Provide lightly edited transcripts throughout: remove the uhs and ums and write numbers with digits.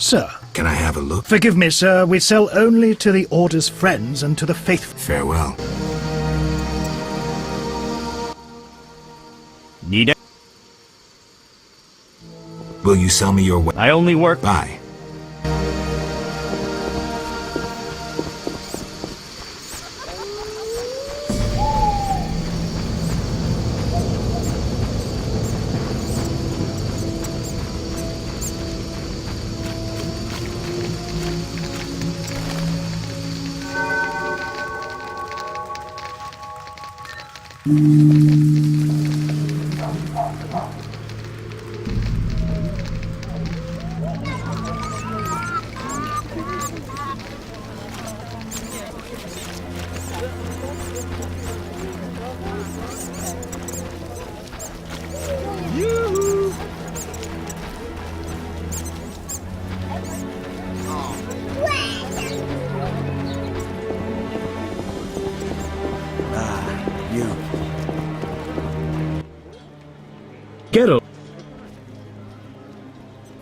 sir. Can I have a look? Forgive me, sir. We sell only to the Order's friends and to the faithful. Farewell. Need it? Will you sell me your I only work. Bye. Geralt.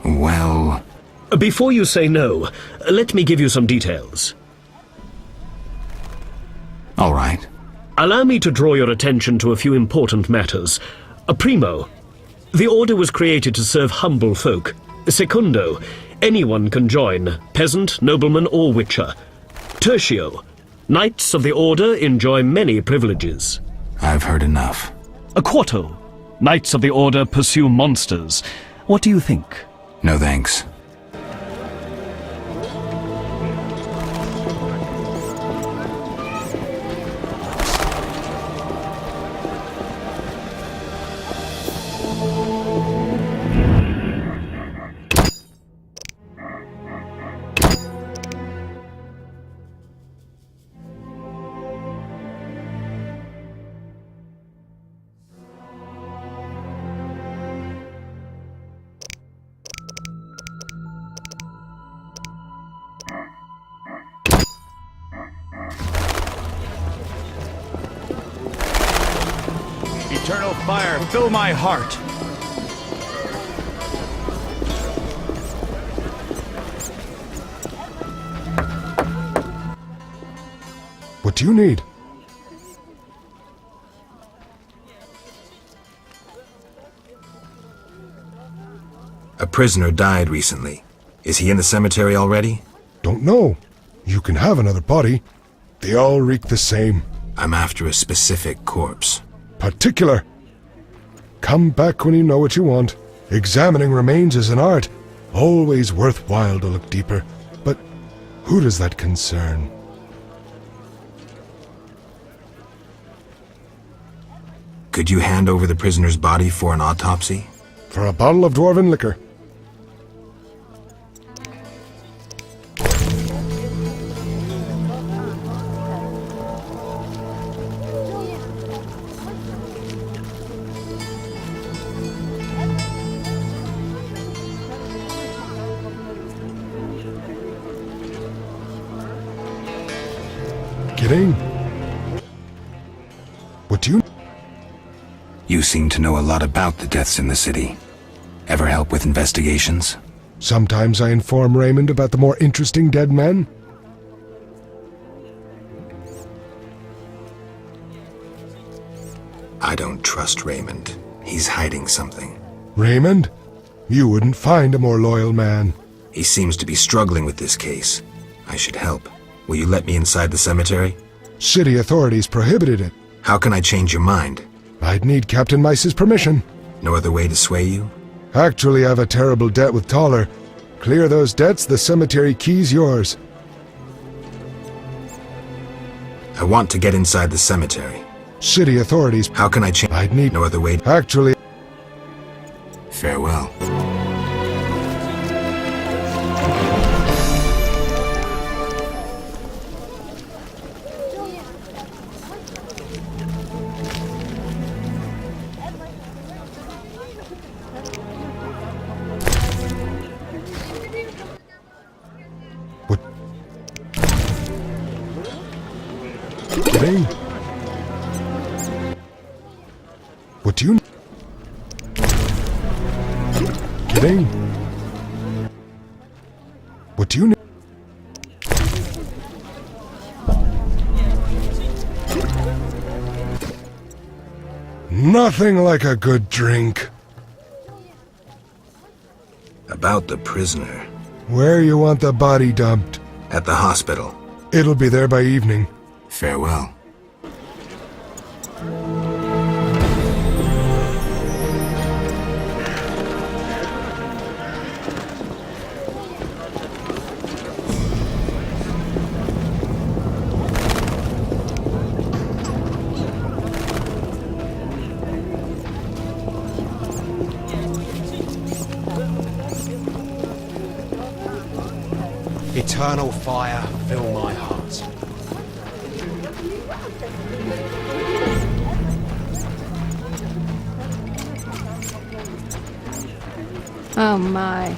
Well... Before you say no, let me give you some details. All right. Allow me to draw your attention to a few important matters. Primo, the Order was created to serve humble folk. Secundo, anyone can join, peasant, nobleman or witcher. Tertio, Knights of the Order enjoy many privileges. I've heard enough. Quarto, Knights of the Order pursue monsters. What do you think? No thanks. Eternal fire, fill my heart. What do you need? A prisoner died recently. Is he in the cemetery already? Don't know. You can have another body. They all reek the same. I'm after a specific corpse. Particular. Come back when you know what you want. Examining remains is an art. Always worthwhile to look deeper. But who does that concern? Could you hand over the prisoner's body for an autopsy? For a bottle of dwarven liquor. Kidding? What do you... You seem to know a lot about the deaths in the city. Ever help with investigations? Sometimes I inform Raymond about the more interesting dead men. I don't trust Raymond. He's hiding something. Raymond? You wouldn't find a more loyal man. He seems to be struggling with this case. I should help. Will you let me inside the cemetery? City authorities prohibited it. How can I change your mind? I'd need Captain Mice's permission. No other way to sway you? Actually, I have a terrible debt with Toller. Clear those debts, the cemetery key's yours. I want to get inside the cemetery. City authorities... How can I change? I'd need... No other way. Actually... Farewell. What? Kidding? What do you... Kidding? Nothing like a good drink. About the prisoner. Where you want the body dumped? At the hospital. It'll be there by evening. Farewell. Eternal fire, fill my heart. Oh my.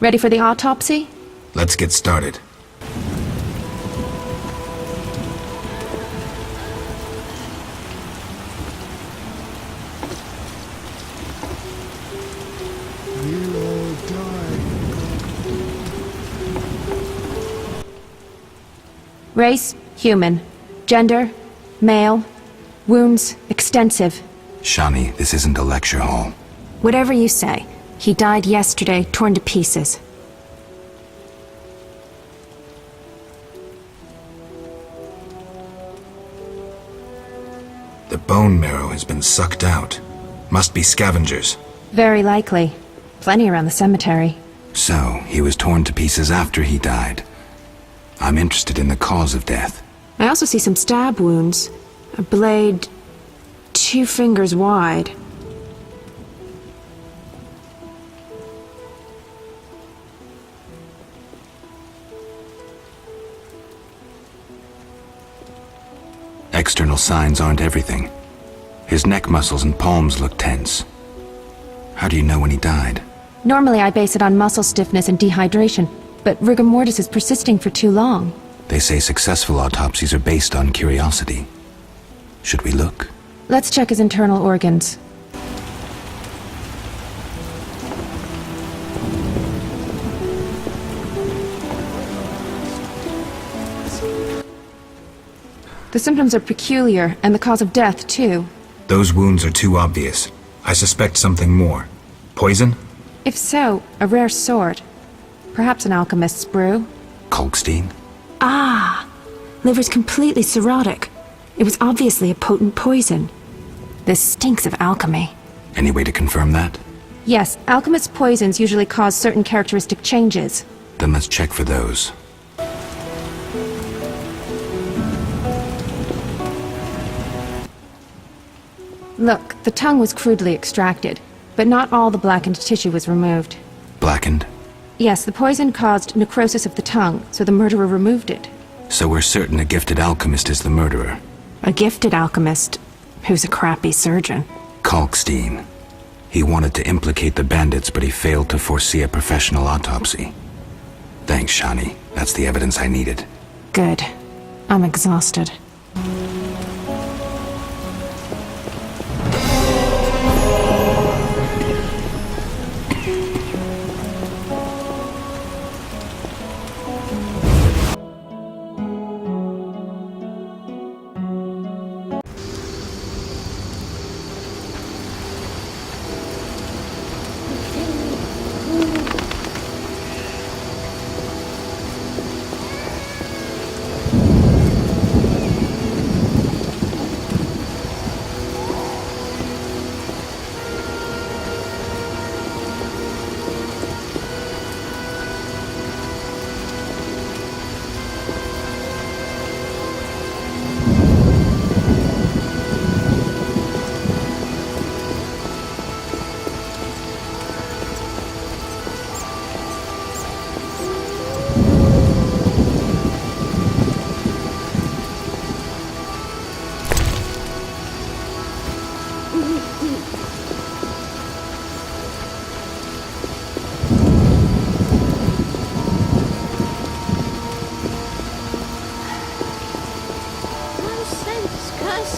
Ready for the autopsy? Let's get started. You all die. Race, human. Gender, male. Wounds, extensive. Shani, this isn't a lecture hall. Whatever you say. He died yesterday, torn to pieces. The bone marrow has been sucked out. Must be scavengers. Very likely. Plenty around the cemetery. So, he was torn to pieces after he died. I'm interested in the cause of death. I also see some stab wounds. A blade 2 fingers wide. External signs aren't everything. His neck muscles and palms look tense. How do you know when he died? Normally I base it on muscle stiffness and dehydration, but rigor mortis is persisting for too long. They say successful autopsies are based on curiosity. Should we look? Let's check his internal organs. The symptoms are peculiar, and the cause of death, too. Those wounds are too obvious. I suspect something more. Poison? If so, a rare sort. Perhaps an alchemist's brew. Kalkstein? Ah! Liver's completely cirrhotic. It was obviously a potent poison. This stinks of alchemy. Any way to confirm that? Yes, alchemist's poisons usually cause certain characteristic changes. Then let's check for those. Look, the tongue was crudely extracted, but not all the blackened tissue was removed. Blackened? Yes, the poison caused necrosis of the tongue, so the murderer removed it. So we're certain a gifted alchemist is the murderer. A gifted alchemist who's a crappy surgeon. Kalkstein. He wanted to implicate the bandits, but he failed to foresee a professional autopsy. Thanks, Shani. That's the evidence I needed. Good. I'm exhausted.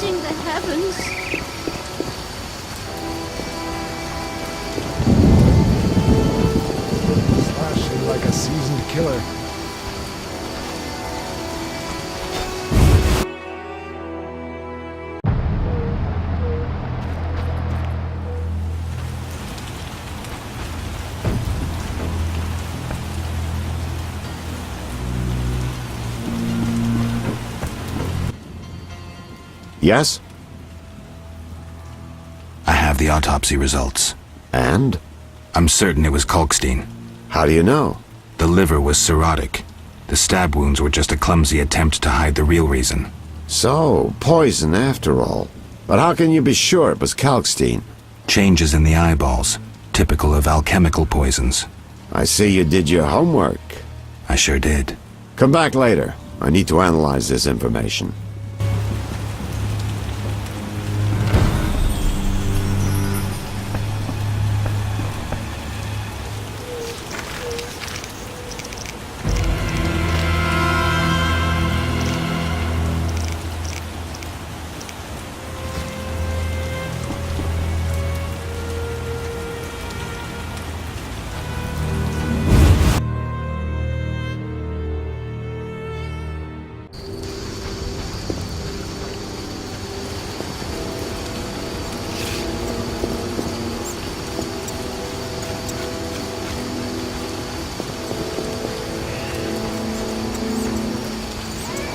piercing the heavens. Slashing like a seasoned killer. Yes? I have the autopsy results. And? I'm certain it was Kalkstein. How do you know? The liver was cirrhotic. The stab wounds were just a clumsy attempt to hide the real reason. So, poison after all. But how can you be sure it was Kalkstein? Changes in the eyeballs, typical of alchemical poisons. I see you did your homework. I sure did. Come back later. I need to analyze this information.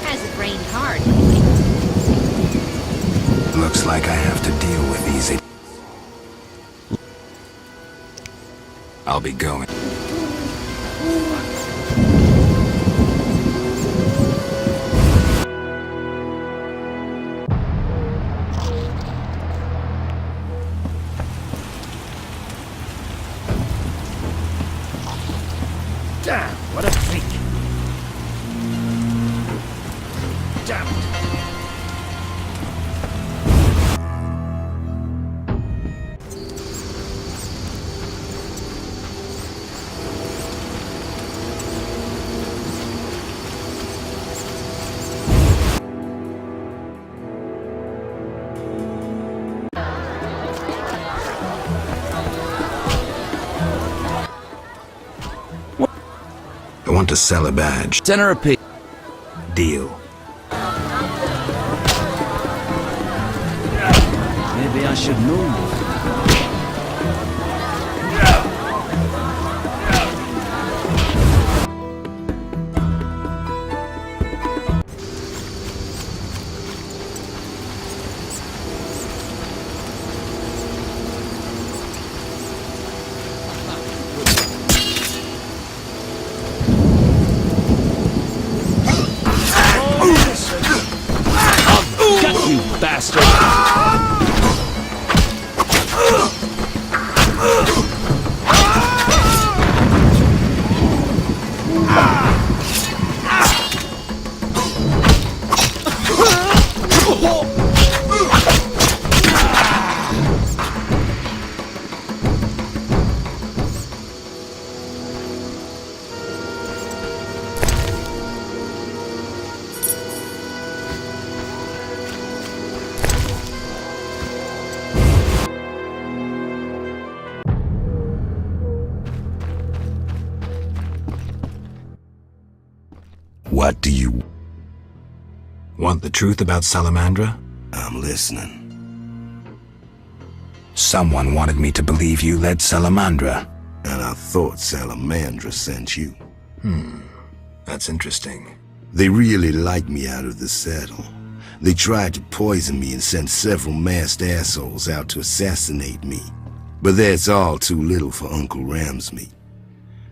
Hasn't rained hard. Looks like I have to deal with these. I'll be going. Damn, what a freak. Damn it. I want to sell a badge. Tenner a piece. Deal. Maybe I should move. Get you bastard! What do you... Want the truth about Salamandra? I'm listening. Someone wanted me to believe you led Salamandra. And I thought Salamandra sent you. That's interesting. They really liked me out of the saddle. They tried to poison me and sent several masked assholes out to assassinate me. But that's all too little for Uncle Ramsmeat.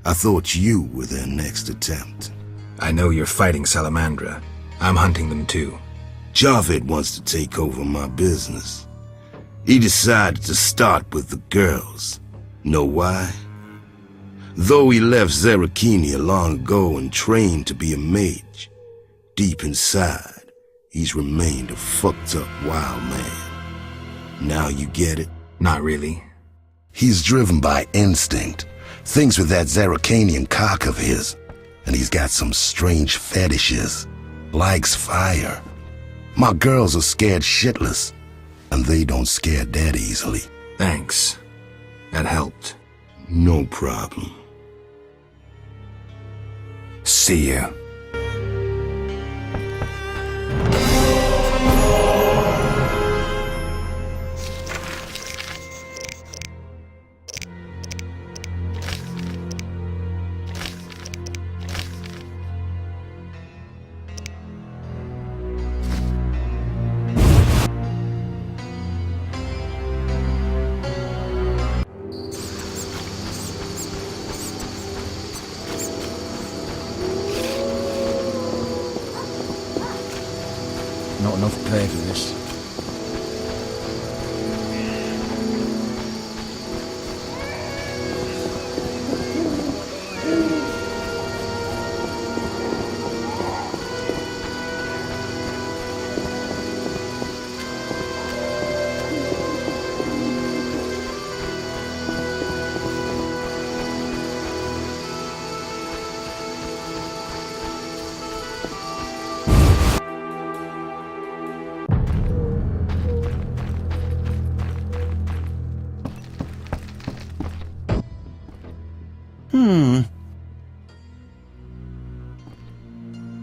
I thought you were their next attempt. I know you're fighting Salamandra. I'm hunting them too. Javed wants to take over my business. He decided to start with the girls. Know why? Though he left Zarakini long ago and trained to be a mage, deep inside, he's remained a fucked up wild man. Now you get it? Not really. He's driven by instinct, thinks with that Zarakanian cock of his, and he's got some strange fetishes, likes fire. My girls are scared shitless, and they don't scare that easily. Thanks. That helped. No problem. See you. Not enough pay for this.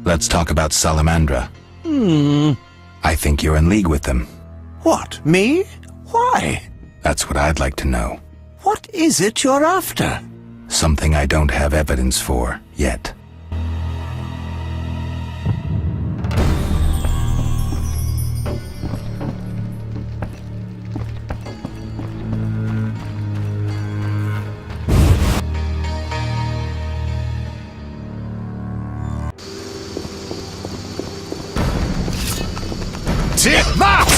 Let's talk about Salamandra. I think you're in league with them. What, me? Why? That's what I'd like to know. What is it you're after? Something I don't have evidence for yet. Take that!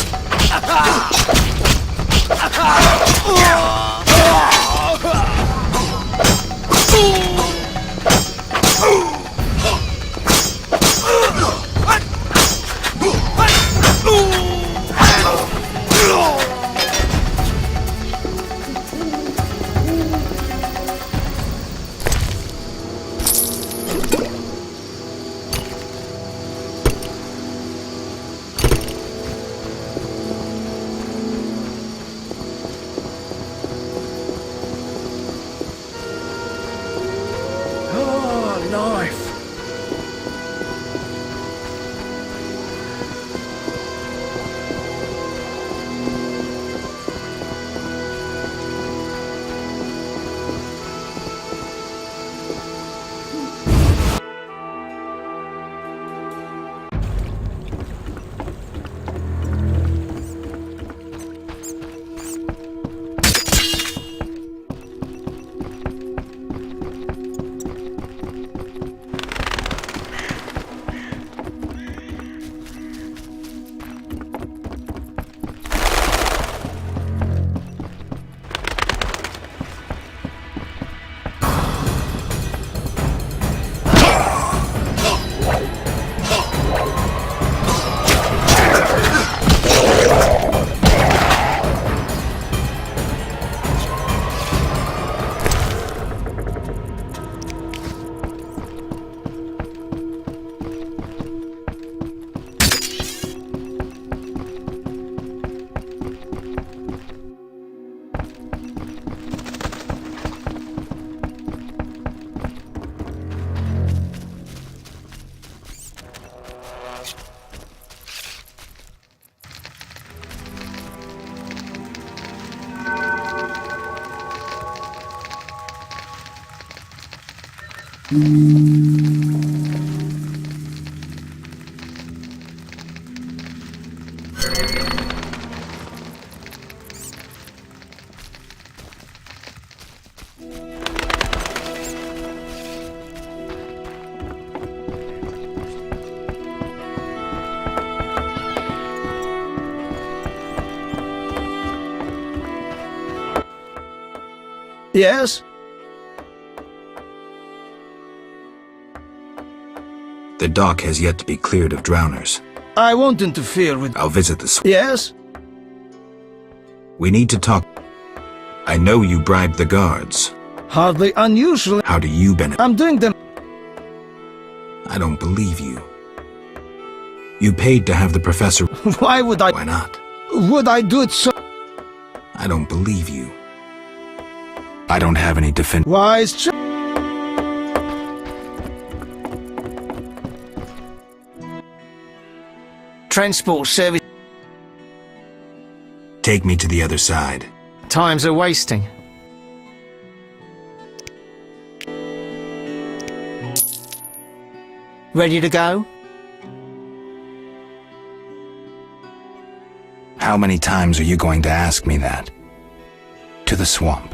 Yes? The dock has yet to be cleared of drowners. I won't interfere with... I'll visit the Yes? We need to talk. I know you bribed the guards. Hardly unusual. How do you benefit? I'm doing them... I don't believe you. You paid to have the professor... Why would I... Why not? Would I do it so... I don't believe you. I don't have any defense... Wise... Transport service... Take me to the other side. Times are wasting. Ready to go? How many times are you going to ask me that? To the swamp.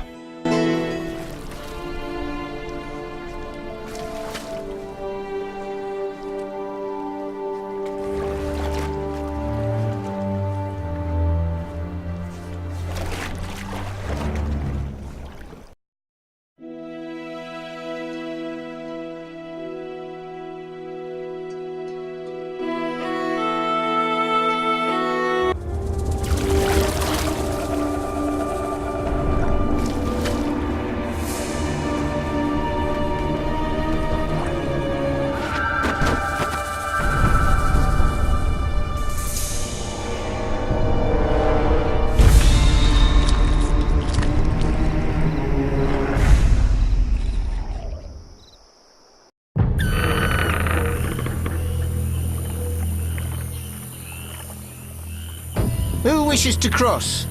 Who wishes to cross?